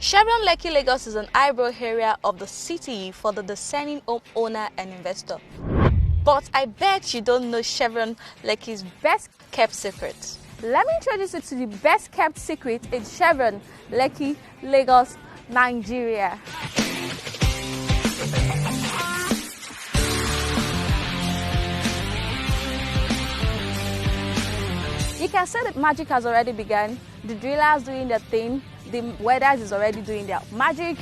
Chevron Lekki, Lagos is an eyebrow area of the city for the discerning homeowner and investor. But I bet you don't know Chevron Lekki's best kept secret. Let me introduce you to the best kept secret in Chevron Lekki, Lagos, Nigeria. You can say that magic has already begun. The drillers doing their thing, the weathers is already doing their magic.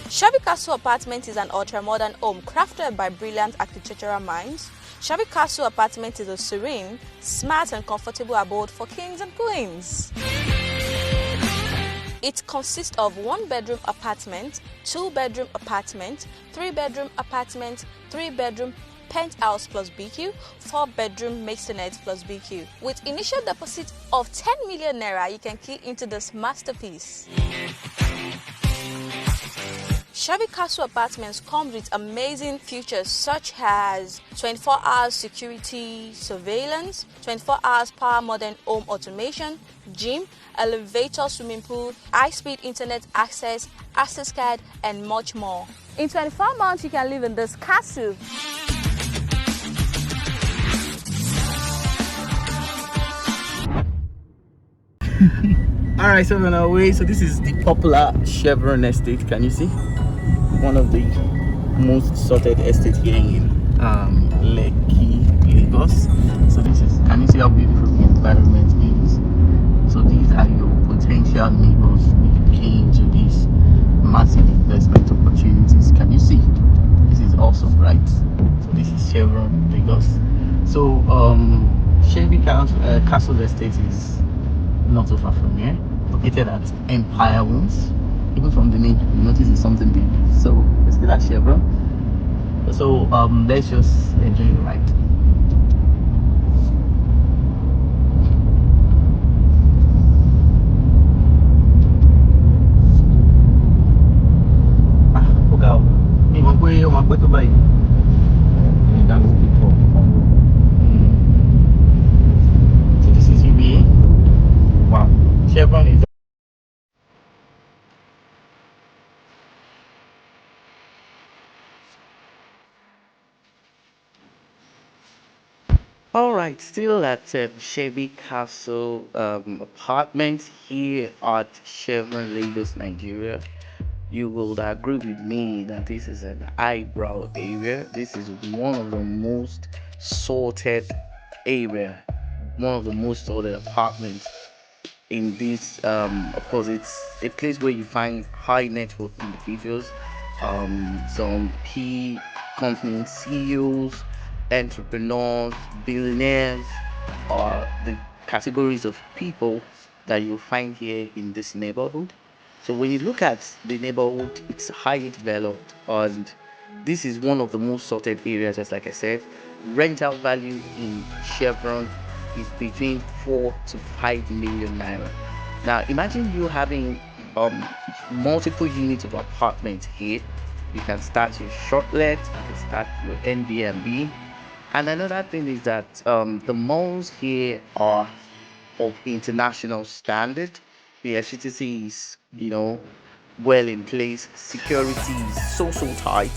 Chevy Castle Apartment is an ultra-modern home crafted by brilliant architectural minds. Chevy Castle Apartment is a serene, smart and comfortable abode for kings and queens. It consists of 1-bedroom apartment, 2-bedroom apartment, 3-bedroom apartment, 3-bedroom Penthouse+BQ, 4-bedroom Maisonette+BQ. With initial deposit of 10 million naira, you can key into this masterpiece. Chevy Castle Apartments comes with amazing features such as 24 hours security surveillance, 24 hours power modern home automation, gym, elevator, swimming pool, high-speed internet access card, and much more. In 24 months, you can live in this castle. Alright, so we're on our way. So this is the popular Chevron estate. Can you see? One of the most sorted estates here in Lekki, Lagos. So this is, can you see how beautiful the environment is? So these are your potential neighbors looking into these massive investment opportunities. Can you see? This is awesome, right? So this is Chevron Lagos. So Chevy Castle Estate is not so far from here, located at Empire Homes. Even from the name, you notice it's something big. So it's still at Chevron. So let's just enjoy the ride. So this is UBA. Wow, Chevron is. Alright, still at Chevy Castle Apartment here at Chevron Lagos, Nigeria. You will agree with me that this is an eyebrow area. This is one of the most sorted area, one of the most sorted apartments in this of course it's a place where you find high net worth individuals, some key company CEOs, entrepreneurs, billionaires are the categories of people that you'll find here in this neighborhood. So when you look at the neighborhood, it's highly developed, and this is one of the most sorted areas. Just like I said, rental value in Chevron is between 4 to 5 million naira. Now imagine you having multiple units of apartments here. You can start your shortlet, you can start your Airbnb. And another thing is that the malls here are of international standard. The FCTC is, well in place. Security is so tight,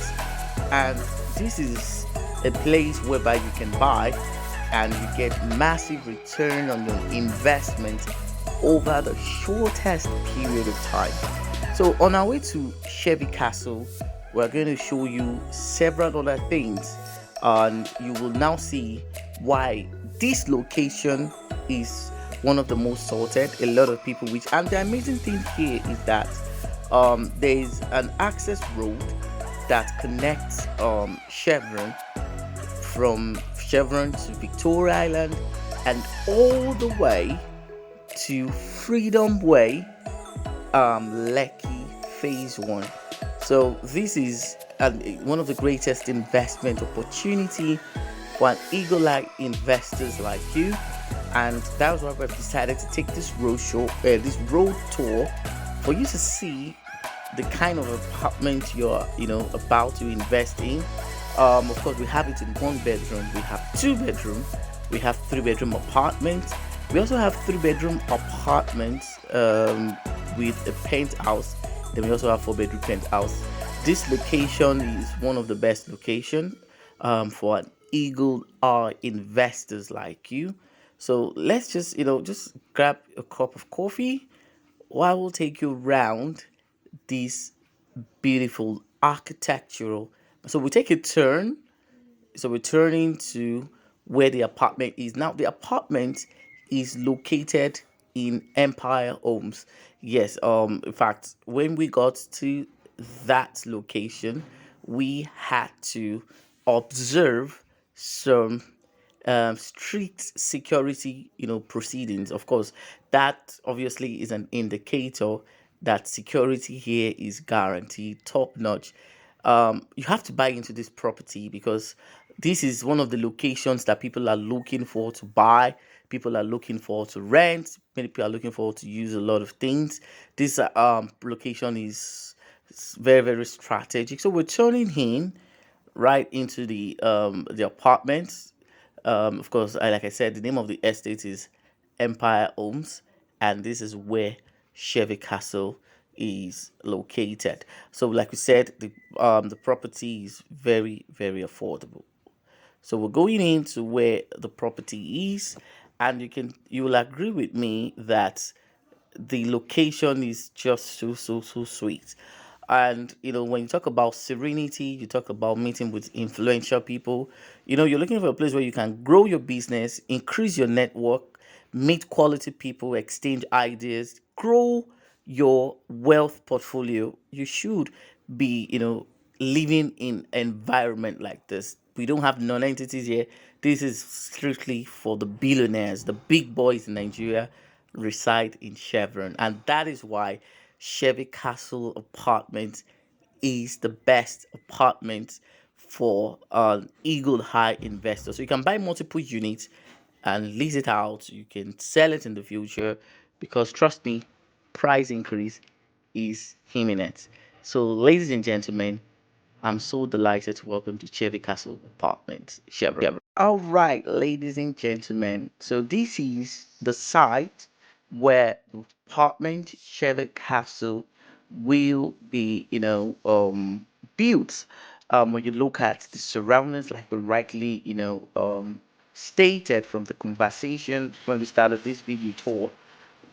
and this is a place whereby you can buy and you get massive return on your investment over the shortest period of time. So on our way to Chevy Castle, we're going to show you several other things, and you will now see why this location is one of the most sorted. A lot of people and the amazing thing here is that there is an access road that connects Chevron from Chevron to Victoria Island and all the way to Freedom Way, Lekki Phase 1. So this is one of the greatest investment opportunity for an eagle-eyed investors like you, and that's why we've decided to take this road tour for you to see the kind of apartment you're about to invest in. Of course, we have it in 1 bedroom, we have 2 bedroom, we have 3-bedroom apartments, We also have three-bedroom apartments with a penthouse. Then we also have four-bedroom penthouse. This location is one of the best location for an eagle eye investors like you. So let's just just grab a cup of coffee while we'll take you around this beautiful architectural. So we take a turn, so we're turning to where the apartment is. Now, the apartment is located in Empire Homes. Yes, in fact, when we got to that location, we had to observe some strict security, proceedings. Of course, that obviously is an indicator that security here is guaranteed, top notch. You have to buy into this property because this is one of the locations that people are looking for to buy. People are looking for to rent. Many people are looking for to use a lot of things. This location is very very strategic. So we're turning in right into the apartments. Of course, like I said, the name of the estate is Empire Homes, and this is where Chevy Castle is located. So, like we said, the property is very very affordable. So we're going into where the property is, and you will agree with me that the location is just so sweet. And when you talk about serenity, you talk about meeting with influential people. You're looking for a place where you can grow your business, increase your network, meet quality people, exchange ideas, grow your wealth portfolio. You should be living in environment like this. We don't have non-entities here. This is strictly for the billionaires, the big boys in Nigeria reside in Chevron, and that is why Chevy Castle Apartment is the best apartment for an eagle high investor. So you can buy multiple units and lease it out. You can sell it in the future because trust me, price increase is imminent. So, ladies and gentlemen, I'm so delighted to welcome to Chevy Castle Apartment, Chevron. All right, ladies and gentlemen. So this is the site where the apartment Chevy Castle will be, built. When you look at the surroundings, like we rightly, stated from the conversation when we started this video tour,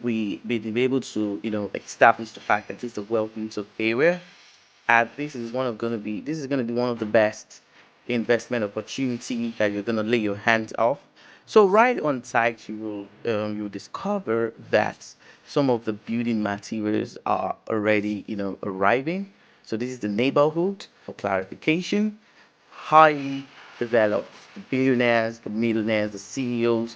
we been able to, establish the fact that it's a well-built area, and this is gonna be one of the best investment opportunity that you're gonna lay your hands off. So right on site, you'll discover that some of the building materials are already arriving. So this is the neighborhood for clarification, highly developed. The billionaires, the millionaires, the CEOs,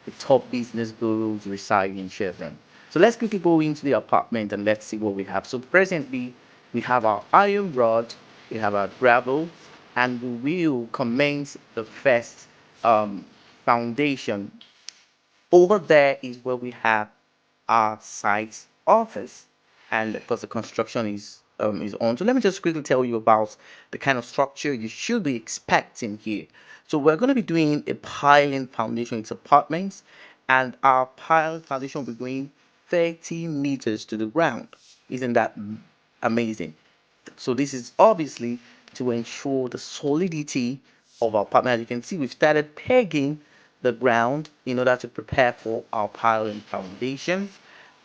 the top business gurus reside in Chevron. So let's quickly go into the apartment and let's see what we have. So presently, we have our iron rod, we have our gravel, and we will commence the first um, foundation. Over there is where we have our site office, and because the construction is on. So let me just quickly tell you about the kind of structure you should be expecting here. So we're going to be doing a piling foundation. It's apartments, and our pile foundation will be going 30 meters to the ground. Isn't that amazing? So this is obviously to ensure the solidity of our apartment. As you can see, we've started pegging the ground in order to prepare for our piling foundation.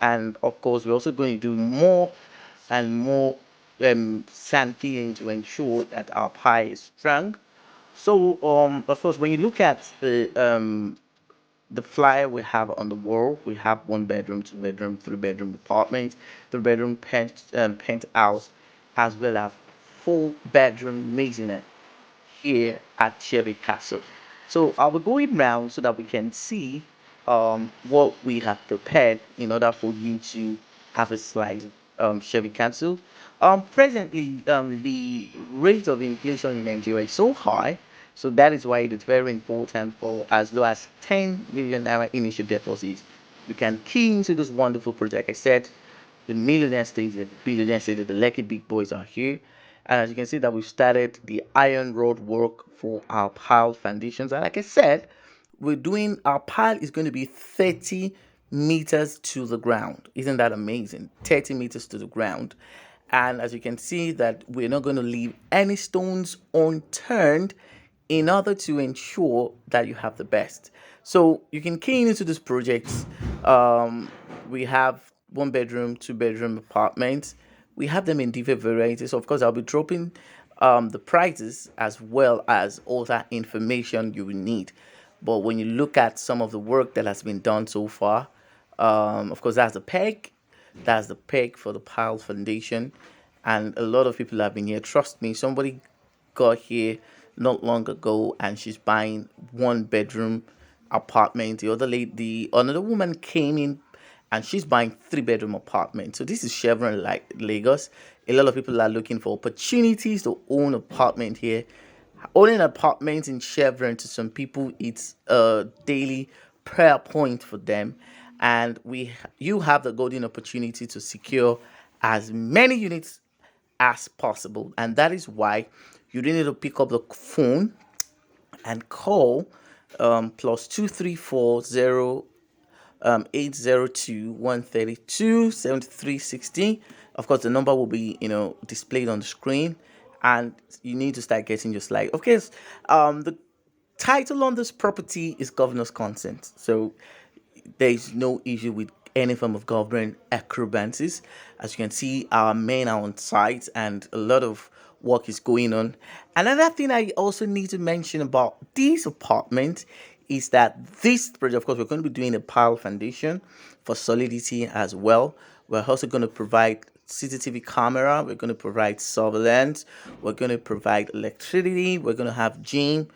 And of course, we're also going to do more and more sand filling to ensure that our pile is strong. So, of course, when you look at the flyer we have on the wall, we have one bedroom, two bedroom, three bedroom apartment, three bedroom penthouse, as well as four bedroom maisonette here at Chevy Castle. So I will go in round so that we can see what we have prepared in order for you to have a slice of Chevy Castle. Presently, the rate of inflation in Nigeria is so high, so that is why it is very important for as low as 10 million naira initial deposits. You can key into this wonderful project. I said the millionaire states, the billionaire states, the Lekki big boys are here. And as you can see that we've started the iron rod work for our pile foundations. And like I said, we're doing, our pile is going to be 30 meters to the ground. Isn't that amazing? 30 meters to the ground. And as you can see that we're not going to leave any stones unturned in order to ensure that you have the best. So you can key into this project. We have 1 bedroom, 2 bedroom apartments. We have them in different varieties. Of course, I'll be dropping the prices as well as all that information you will need. But when you look at some of the work that has been done so far, of course, that's the peg. That's the peg for the pile foundation. And a lot of people have been here. Trust me, somebody got here not long ago and she's buying 1 bedroom apartment. The other lady, another woman came in and she's buying 3 bedroom apartment. So this is Chevron like Lagos. A lot of people are looking for opportunities to own apartment here. Owning an apartment in Chevron, to some people, it's a daily prayer point for them. And you have the golden opportunity to secure as many units as possible. And that is why you really need to pick up the phone and call plus 2340 802 132 7360. Of course, the number will be displayed on the screen, and you need to start getting your slide. Okay, the title on this property is governor's consent, so there is no issue with any form of government acrobancies. As you can see, our men are on site and a lot of work is going on. Another thing I also need to mention about this apartment is that this project, of course, we're going to be doing a pile foundation for solidity as well. We're also going to provide CCTV camera. We're going to provide surveillance. We're going to provide electricity. We're going to have gym.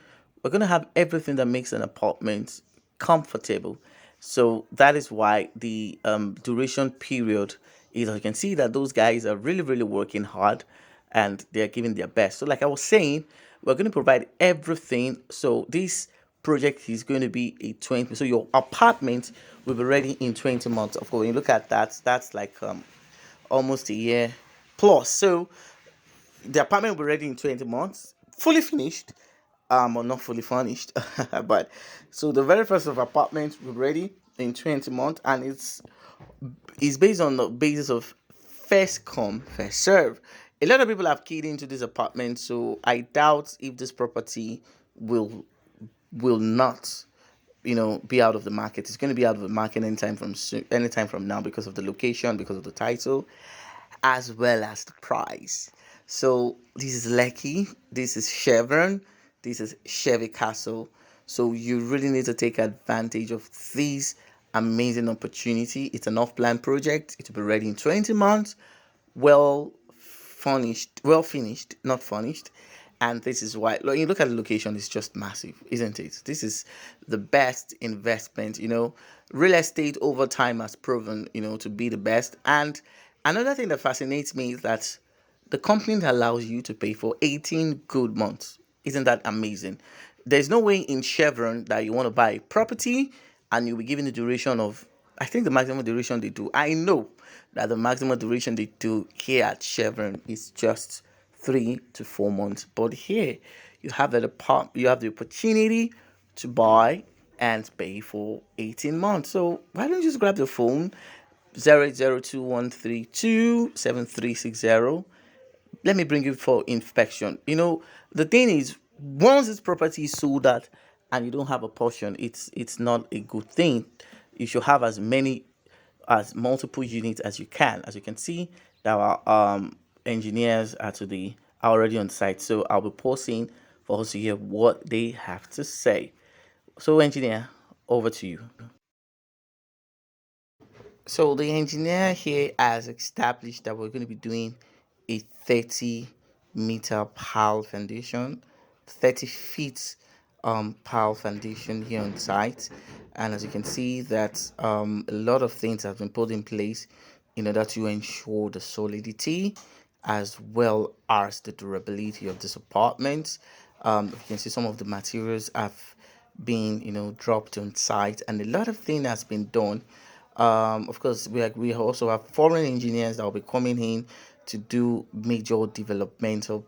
We're going to have everything that makes an apartment comfortable. So that is why the duration period is, you can see that those guys are really, really working hard and they're giving their best. So like I was saying, we're going to provide everything. So this project is going to be a 20, so your apartment will be ready in 20 months. Of course, when you look at that, that's like almost a year plus. So the apartment will be ready in 20 months, fully finished, or not fully furnished. But so the very first of apartments will be ready in 20 months, and it's based on the basis of first come, first serve. A lot of people have keyed into this apartment, so I doubt if this property will not be out of the market. It's going to be out of the market anytime from now, because of the location, because of the title, as well as the price. So this is Lekki, this is Chevron, this is Chevy Castle. So you really need to take advantage of this amazing opportunity. It's an off-plan project. It will be ready in 20 months, well finished, not furnished. And this is why, you look at the location, it's just massive, isn't it? This is the best investment. Real estate over time has proven to be the best. And another thing that fascinates me is that the company allows you to pay for 18 good months. Isn't that amazing? There's no way in Chevron that you want to buy a property and you'll be given the duration of, I think the maximum duration they do, I know that the maximum duration they do here at Chevron is just 3 to 4 months. But here you have you have the opportunity to buy and pay for 18 months. So why don't you just grab the phone 08021327360. Let me bring you for inspection. The thing is, once this property is sold out and you don't have a portion, it's not a good thing. You should have as multiple units as you can. As you can see, our engineers are already on site, so I'll be pausing for us to hear what they have to say. So engineer, over to you. So the engineer here has established that we're going to be doing a 30-meter pile foundation, 30 feet pile foundation here on site. And as you can see that a lot of things have been put in place in order to ensure the solidity as well as the durability of this apartment. You can see some of the materials have been dropped on site, and a lot of things has been done. Of course, we also have foreign engineers that will be coming in to do major developmental